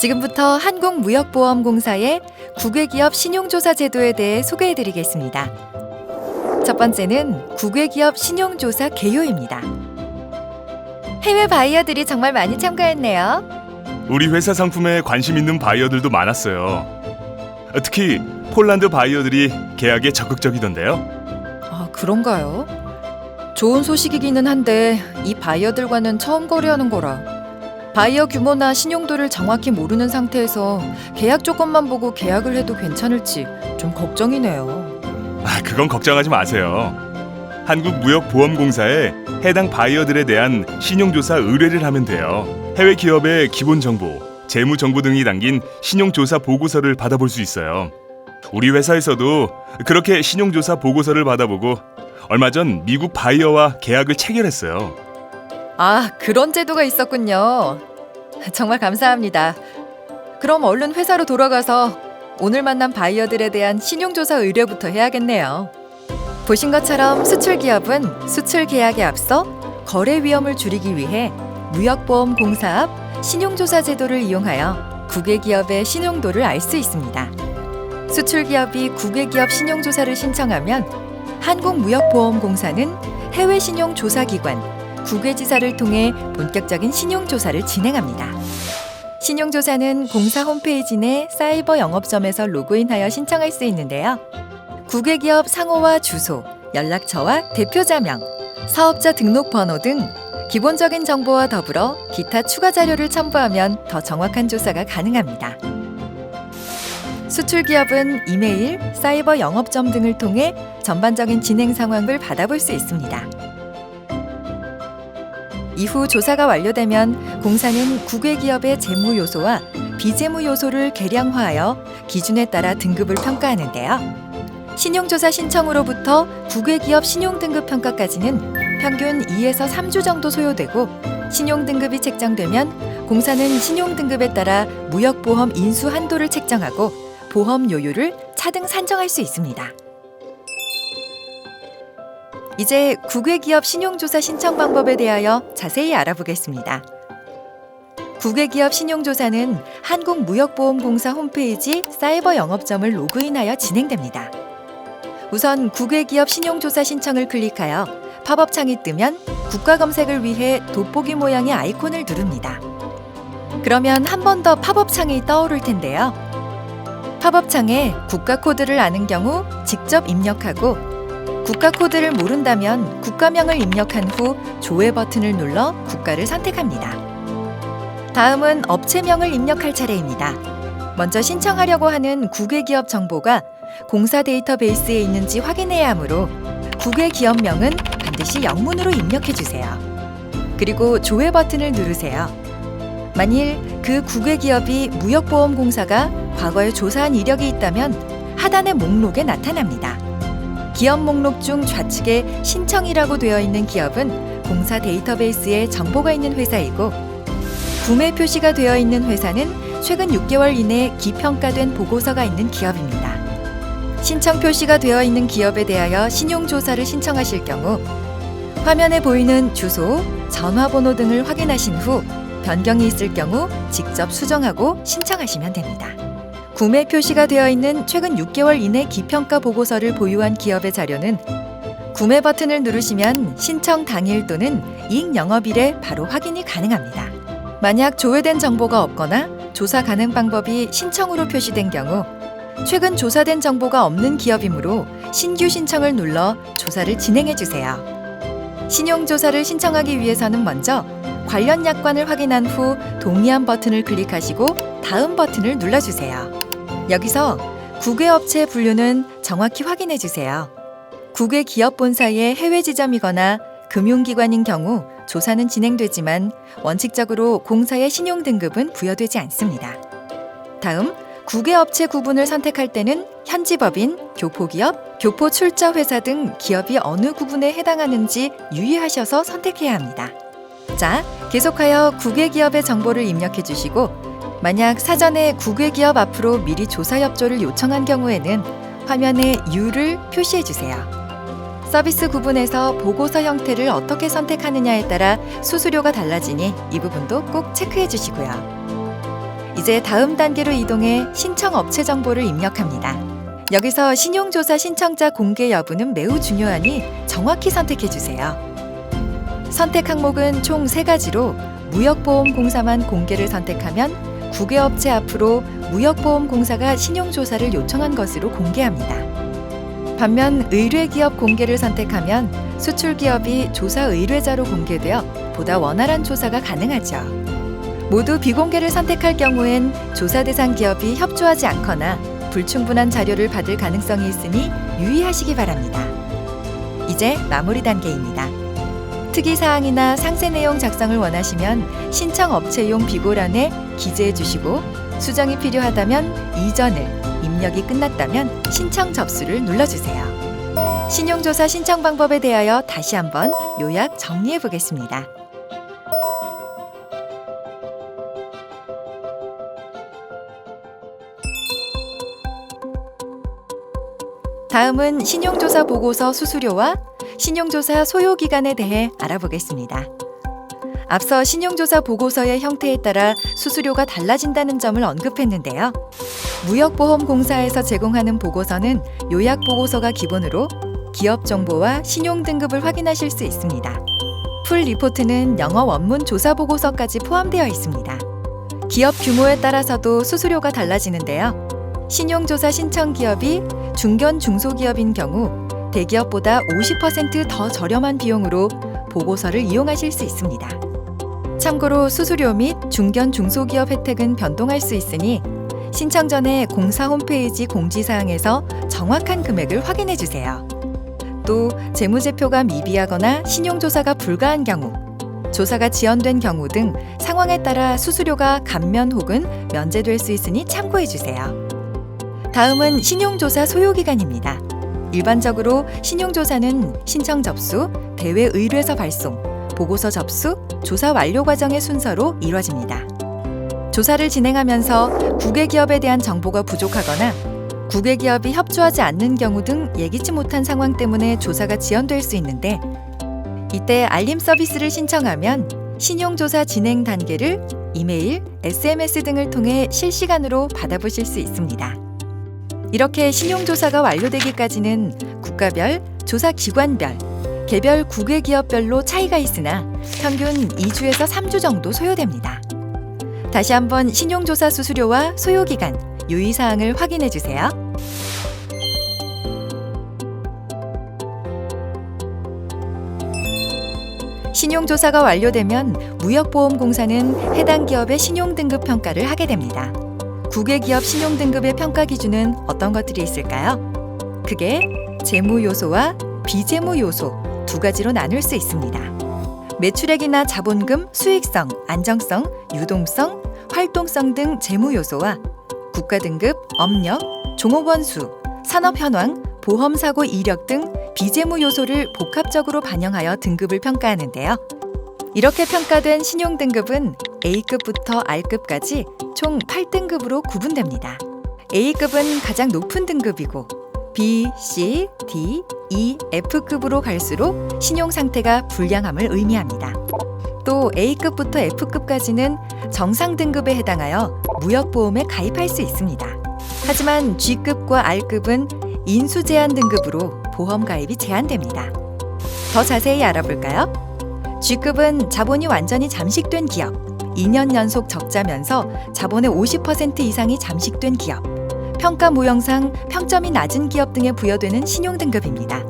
지금부터 한국무역보험공사의 국외기업 신용조사 제도에 대해 소개해드리겠습니다. 첫 번째는 국외기업 신용조사 개요입니다. 해외 바이어들이 정말 많이 참가했네요. 우리 회사 상품에 관심 있는 바이어들도 많았어요. 특히 폴란드 바이어들이 계약에 적극적이던데요. 아, 그런가요? 좋은 소식이기는 한데 이 바이어들과는 처음 거래하는 거라 바이어 규모나 신용도를 정확히 모르는 상태에서 계약 조건만 보고 계약을 해도 괜찮을지 좀 걱정이네요. 그건 걱정하지 마세요. 한국무역보험공사에 해당 바이어들에 대한 신용조사 의뢰를 하면 돼요. 해외 기업의 기본 정보, 재무 정보 등이 담긴 신용조사 보고서를 받아볼 수 있어요. 우리 회사에서도 그렇게 신용조사 보고서를 받아보고 얼마 전 미국 바이어와 계약을 체결했어요. 아, 그런 제도가 있었군요. 정말 감사합니다. 그럼 얼른 회사로 돌아가서 오늘 만난 바이어들에 대한 신용조사 의뢰부터 해야겠네요. 보신 것처럼 수출기업은 수출 계약에 앞서 거래 위험을 줄이기 위해 무역보험공사 앞 신용조사 제도를 이용하여 국외기업의 신용도를 알 수 있습니다. 수출기업이 국외기업 신용조사를 신청하면 한국무역보험공사는 해외 신용조사기관 국외지사를 통해 본격적인 신용조사를 진행합니다. 신용조사는 공사 홈페이지 내 사이버 영업점에서 로그인하여 신청할 수 있는데요. 국외기업 상호와 주소, 연락처와 대표자명, 사업자 등록번호 등 기본적인 정보와 더불어 기타 추가 자료를 첨부하면 더 정확한 조사가 가능합니다. 수출기업은 이메일, 사이버 영업점 등을 통해 전반적인 진행 상황을 받아볼 수 있습니다. 이후 조사가 완료되면 공사는 국외기업의 재무 요소와 비재무 요소를 계량화하여 기준에 따라 등급을 평가하는데요. 신용조사 신청으로부터 국외기업 신용등급 평가까지는 평균 2에서 3주 정도 소요되고 신용등급이 책정되면 공사는 신용등급에 따라 무역보험 인수 한도를 책정하고 보험 요율을 차등 산정할 수 있습니다. 이제 국외기업 신용조사 신청 방법에 대하여 자세히 알아보겠습니다. 국외기업 신용조사는 한국무역보험공사 홈페이지 사이버 영업점을 로그인하여 진행됩니다. 우선 국외기업 신용조사 신청을 클릭하여 팝업 창이 뜨면 국가 검색을 위해 돋보기 모양의 아이콘을 누릅니다. 그러면 한 번 더 팝업 창이 떠오를 텐데요. 팝업 창에 국가 코드를 아는 경우 직접 입력하고 국가 코드를 모른다면 국가명을 입력한 후 조회 버튼을 눌러 국가를 선택합니다. 다음은 업체명을 입력할 차례입니다. 먼저 신청하려고 하는 국외기업 정보가 공사 데이터베이스에 있는지 확인해야 하므로 국외기업명은 반드시 영문으로 입력해 주세요. 그리고 조회 버튼을 누르세요. 만일 그 국외기업이 무역보험공사가 과거에 조사한 이력이 있다면 하단의 목록에 나타납니다. 기업 목록 중 좌측에 신청이라고 되어 있는 기업은 공사 데이터베이스에 정보가 있는 회사이고 구매 표시가 되어 있는 회사는 최근 6개월 이내 기평가된 보고서가 있는 기업입니다. 신청 표시가 되어 있는 기업에 대하여 신용조사를 신청하실 경우 화면에 보이는 주소, 전화번호 등을 확인하신 후 변경이 있을 경우 직접 수정하고 신청하시면 됩니다. 구매 표시가 되어 있는 최근 6개월 이내 기평가 보고서를 보유한 기업의 자료는 구매 버튼을 누르시면 신청 당일 또는 이익 영업일에 바로 확인이 가능합니다. 만약 조회된 정보가 없거나 조사 가능 방법이 신청으로 표시된 경우 최근 조사된 정보가 없는 기업이므로 신규 신청을 눌러 조사를 진행해 주세요. 신용조사를 신청하기 위해서는 먼저 관련 약관을 확인한 후 동의한 버튼을 클릭하시고 다음 버튼을 눌러주세요. 여기서 국외업체 분류는 정확히 확인해 주세요. 국외기업 본사의 해외 지점이거나 금융기관인 경우 조사는 진행되지만 원칙적으로 공사의 신용등급은 부여되지 않습니다. 다음, 국외업체 구분을 선택할 때는 현지법인, 교포기업, 교포출자회사 등 기업이 어느 구분에 해당하는지 유의하셔서 선택해야 합니다. 자, 계속하여 국외기업의 정보를 입력해 주시고 만약 사전에 국외기업 앞으로 미리 조사 협조를 요청한 경우에는 화면에 U를 표시해 주세요. 서비스 구분에서 보고서 형태를 어떻게 선택하느냐에 따라 수수료가 달라지니 이 부분도 꼭 체크해 주시고요. 이제 다음 단계로 이동해 신청 업체 정보를 입력합니다. 여기서 신용조사 신청자 공개 여부는 매우 중요하니 정확히 선택해 주세요. 선택 항목은 총 3가지로 무역보험공사만 공개를 선택하면 국외업체 앞으로 무역보험공사가 신용조사를 요청한 것으로 공개합니다. 반면 의뢰기업 공개를 선택하면 수출기업이 조사 의뢰자로 공개되어 보다 원활한 조사가 가능하죠. 모두 비공개를 선택할 경우엔 조사 대상 기업이 협조하지 않거나 불충분한 자료를 받을 가능성이 있으니 유의하시기 바랍니다. 이제 마무리 단계입니다. 특이사항이나 상세 내용 작성을 원하시면 신청 업체용 비고란에 기재해 주시고 수정이 필요하다면 이전을, 입력이 끝났다면 신청 접수를 눌러주세요. 신용조사 신청 방법에 대하여 다시 한번 요약 정리해 보겠습니다. 다음은 신용조사 보고서 수수료와 신용조사 소요기간에 대해 알아보겠습니다. 앞서 신용조사 보고서의 형태에 따라 수수료가 달라진다는 점을 언급했는데요. 무역보험공사에서 제공하는 보고서는 요약보고서가 기본으로 기업 정보와 신용등급을 확인하실 수 있습니다. 풀 리포트는 영어 원문 조사 보고서까지 포함되어 있습니다. 기업 규모에 따라서도 수수료가 달라지는데요. 신용조사 신청 기업이 중견 중소기업인 경우 대기업보다 50% 더 저렴한 비용으로 보고서를 이용하실 수 있습니다. 참고로 수수료 및 중견 중소기업 혜택은 변동할 수 있으니 신청 전에 공사 홈페이지 공지사항에서 정확한 금액을 확인해 주세요. 또 재무제표가 미비하거나 신용조사가 불가한 경우, 조사가 지연된 경우 등 상황에 따라 수수료가 감면 혹은 면제될 수 있으니 참고해 주세요. 다음은 신용조사 소요기간입니다. 일반적으로 신용조사는 신청 접수, 대외 의뢰서 발송, 보고서 접수, 조사 완료 과정의 순서로 이루어집니다. 조사를 진행하면서 국외기업에 대한 정보가 부족하거나 국외기업이 협조하지 않는 경우 등 예기치 못한 상황 때문에 조사가 지연될 수 있는데 이때 알림 서비스를 신청하면 신용조사 진행 단계를 이메일, SMS 등을 통해 실시간으로 받아보실 수 있습니다. 이렇게 신용조사가 완료되기까지는 국가별, 조사기관별, 개별 국외기업별로 차이가 있으나 평균 2주에서 3주 정도 소요됩니다. 다시 한번 신용조사 수수료와 소요기간, 유의사항을 확인해 주세요. 신용조사가 완료되면 무역보험공사는 해당 기업의 신용등급 평가를 하게 됩니다. 국외기업 신용등급의 평가 기준은 어떤 것들이 있을까요? 크게 재무요소와 비재무요소 2가지로 나눌 수 있습니다. 매출액이나 자본금, 수익성, 안정성, 유동성, 활동성 등 재무요소와 국가등급, 업력, 종업원 수, 산업 현황, 보험사고 이력 등 비재무 요소를 복합적으로 반영하여 등급을 평가하는데요. 이렇게 평가된 신용등급은 A급부터 R급까지 총 8등급으로 구분됩니다. A급은 가장 높은 등급이고 B, C, D, E, F급으로 갈수록 신용 상태가 불량함을 의미합니다. 또 A급부터 F급까지는 정상 등급에 해당하여 무역보험에 가입할 수 있습니다. 하지만 G급과 R급은 인수 제한 등급으로 보험 가입이 제한됩니다. 더 자세히 알아볼까요? G급은 자본이 완전히 잠식된 기업, 2년 연속 적자면서 자본의 50% 이상이 잠식된 기업, 평가 모형상 평점이 낮은 기업 등에 부여되는 신용등급입니다.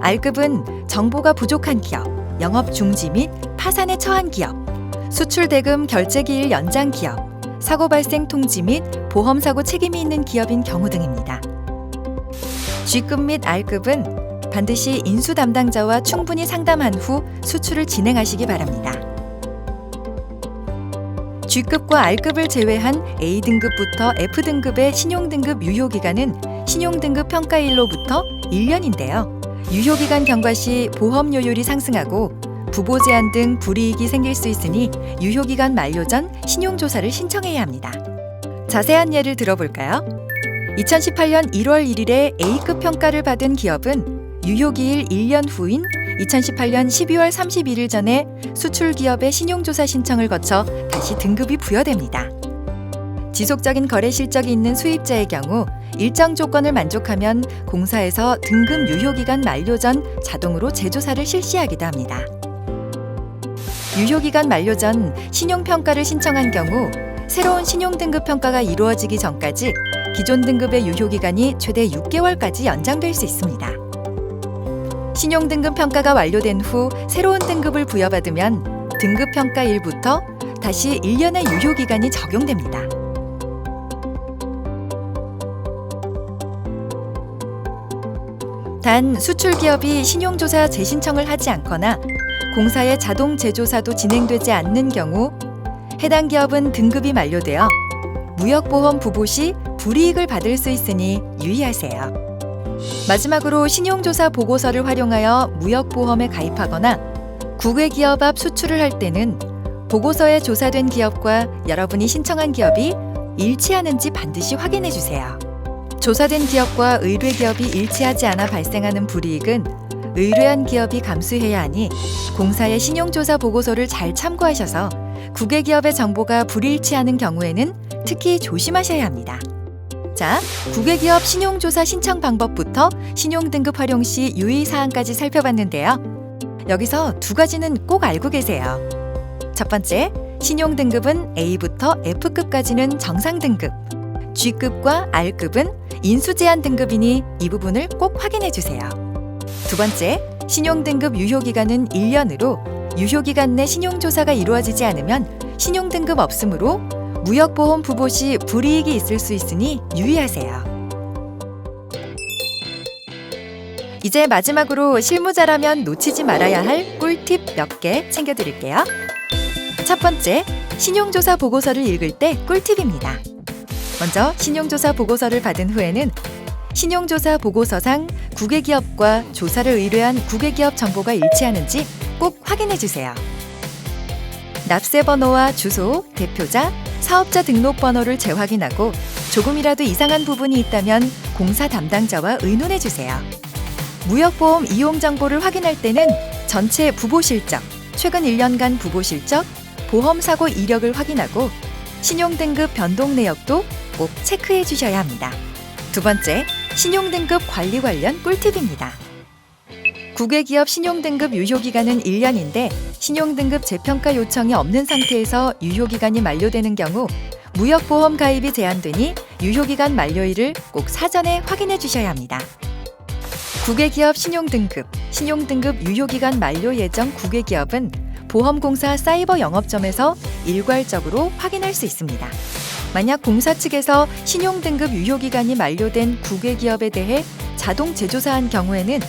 R급은 정보가 부족한 기업, 영업 중지 및 파산에 처한 기업, 수출 대금 결제 기일 연장 기업, 사고 발생 통지 및 보험 사고 책임이 있는 기업인 경우 등입니다. G급 및 R급은 반드시 인수 담당자와 충분히 상담한 후 수출을 진행하시기 바랍니다. G급과 R급을 제외한 A등급부터 F등급의 신용등급 유효기간은 신용등급 평가일로부터 1년인데요. 유효기간 경과 시 보험료율이 상승하고 부보 제한 등 불이익이 생길 수 있으니 유효기간 만료 전 신용조사를 신청해야 합니다. 자세한 예를 들어볼까요? 2018년 1월 1일에 A급 평가를 받은 기업은 유효기일 1년 후인 2018년 12월 31일 전에 수출기업의 신용조사 신청을 거쳐 다시 등급이 부여됩니다. 지속적인 거래 실적이 있는 수입자의 경우 일정 조건을 만족하면 공사에서 등급 유효기간 만료 전 자동으로 재조사를 실시하기도 합니다. 유효기간 만료 전 신용평가를 신청한 경우 새로운 신용등급 평가가 이루어지기 전까지 기존 등급의 유효기간이 최대 6개월까지 연장될 수 있습니다. 신용등급 평가가 완료된 후 새로운 등급을 부여받으면 등급평가 1부터 다시 1년의 유효기간이 적용됩니다. 단 수출기업이 신용조사 재신청을 하지 않거나 공사의 자동 재조사도 진행되지 않는 경우 해당 기업은 등급이 만료되어 무역보험 부보 시 불이익을 받을 수 있으니 유의하세요. 마지막으로 신용조사 보고서를 활용하여 무역보험에 가입하거나 국외기업 앞 수출을 할 때는 보고서에 조사된 기업과 여러분이 신청한 기업이 일치하는지 반드시 확인해 주세요. 조사된 기업과 의뢰기업이 일치하지 않아 발생하는 불이익은 의뢰한 기업이 감수해야 하니 공사의 신용조사 보고서를 잘 참고하셔서 국외기업의 정보가 불일치하는 경우에는 특히 조심하셔야 합니다. 자, 국외기업 신용조사 신청 방법부터 신용등급 활용 시 유의사항까지 살펴봤는데요. 여기서 두 가지는 꼭 알고 계세요. 첫 번째, 신용등급은 A부터 F급까지는 정상등급, G급과 R급은 인수제한 등급이니 이 부분을 꼭 확인해 주세요. 두 번째, 신용등급 유효기간은 1년으로 유효기간 내 신용조사가 이루어지지 않으면 신용등급 없으므로 무역보험 부보 시 불이익이 있을 수 있으니 유의하세요. 이제 마지막으로 실무자라면 놓치지 말아야 할 꿀팁 몇 개 챙겨드릴게요. 첫 번째, 신용조사 보고서를 읽을 때 꿀팁입니다. 먼저 신용조사 보고서를 받은 후에는 신용조사 보고서상 국외기업과 조사를 의뢰한 국외기업 정보가 일치하는지 꼭 확인해 주세요. 납세번호와 주소, 대표자, 사업자 등록번호를 재확인하고 조금이라도 이상한 부분이 있다면 공사 담당자와 의논해 주세요. 무역보험 이용 정보를 확인할 때는 전체 부보 실적, 최근 1년간 부보 실적, 보험사고 이력을 확인하고 신용등급 변동 내역도 꼭 체크해 주셔야 합니다. 두 번째, 신용등급 관리 관련 꿀팁입니다. 국외기업 신용등급 유효기간은 1년인데 신용등급 재평가 요청이 없는 상태에서 유효기간이 만료되는 경우 무역보험 가입이 제한되니 유효기간 만료일을 꼭 사전에 확인해 주셔야 합니다. 국외기업 신용등급 유효기간 만료 예정 국외기업은 보험공사 사이버 영업점에서 일괄적으로 확인할 수 있습니다. 만약 공사 측에서 신용등급 유효기간이 만료된 국외기업에 대해 자동 재조사한 경우에는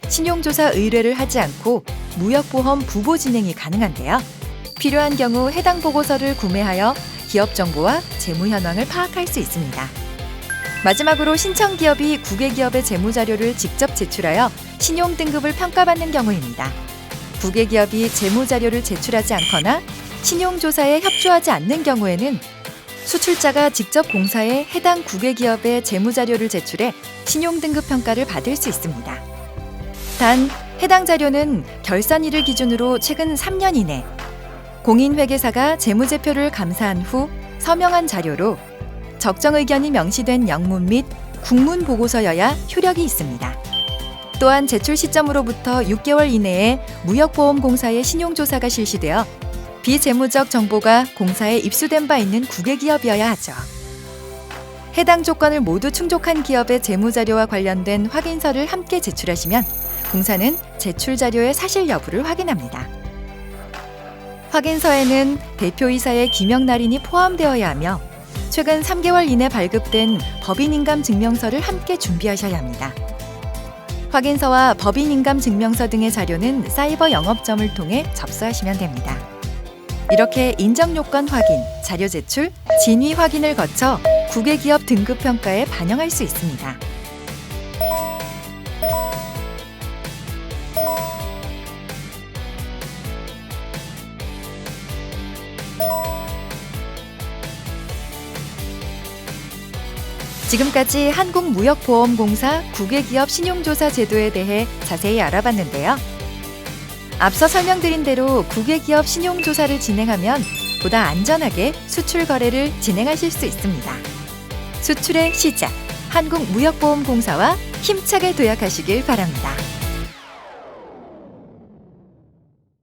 신용조사 의뢰를 하지 않고 무역보험 부보 진행이 가능한데요. 필요한 경우 해당 보고서를 구매하여 기업 정보와 재무 현황을 파악할 수 있습니다. 마지막으로 신청 기업이 국외기업의 재무자료를 직접 제출하여 신용등급을 평가받는 경우입니다. 국외기업이 재무자료를 제출하지 않거나 신용조사에 협조하지 않는 경우에는 수출자가 직접 공사에 해당 국외기업의 재무자료를 제출해 신용등급 평가를 받을 수 있습니다. 단, 해당 자료는 결산일을 기준으로 최근 3년 이내 공인회계사가 재무제표를 감사한 후 서명한 자료로 적정 의견이 명시된 영문 및 국문 보고서여야 효력이 있습니다. 또한 제출 시점으로부터 6개월 이내에 무역보험공사의 신용조사가 실시되어 비재무적 정보가 공사에 입수된 바 있는 국외기업이어야 하죠. 해당 조건을 모두 충족한 기업의 재무자료와 관련된 확인서를 함께 제출하시면 공사는 제출 자료의 사실 여부를 확인합니다. 확인서에는 대표이사의 기명 날인이 포함되어야 하며 최근 3개월 이내 발급된 법인인감 증명서를 함께 준비하셔야 합니다. 확인서와 법인인감 증명서 등의 자료는 사이버 영업점을 통해 접수하시면 됩니다. 이렇게 인정요건 확인, 자료 제출, 진위 확인을 거쳐 국외기업 등급평가에 반영할 수 있습니다. 지금까지 한국무역보험공사 국외기업 신용조사 제도에 대해 자세히 알아봤는데요. 앞서 설명드린 대로 국외기업 신용조사를 진행하면 보다 안전하게 수출 거래를 진행하실 수 있습니다. 수출의 시작, 한국무역보험공사와 힘차게 도약하시길 바랍니다.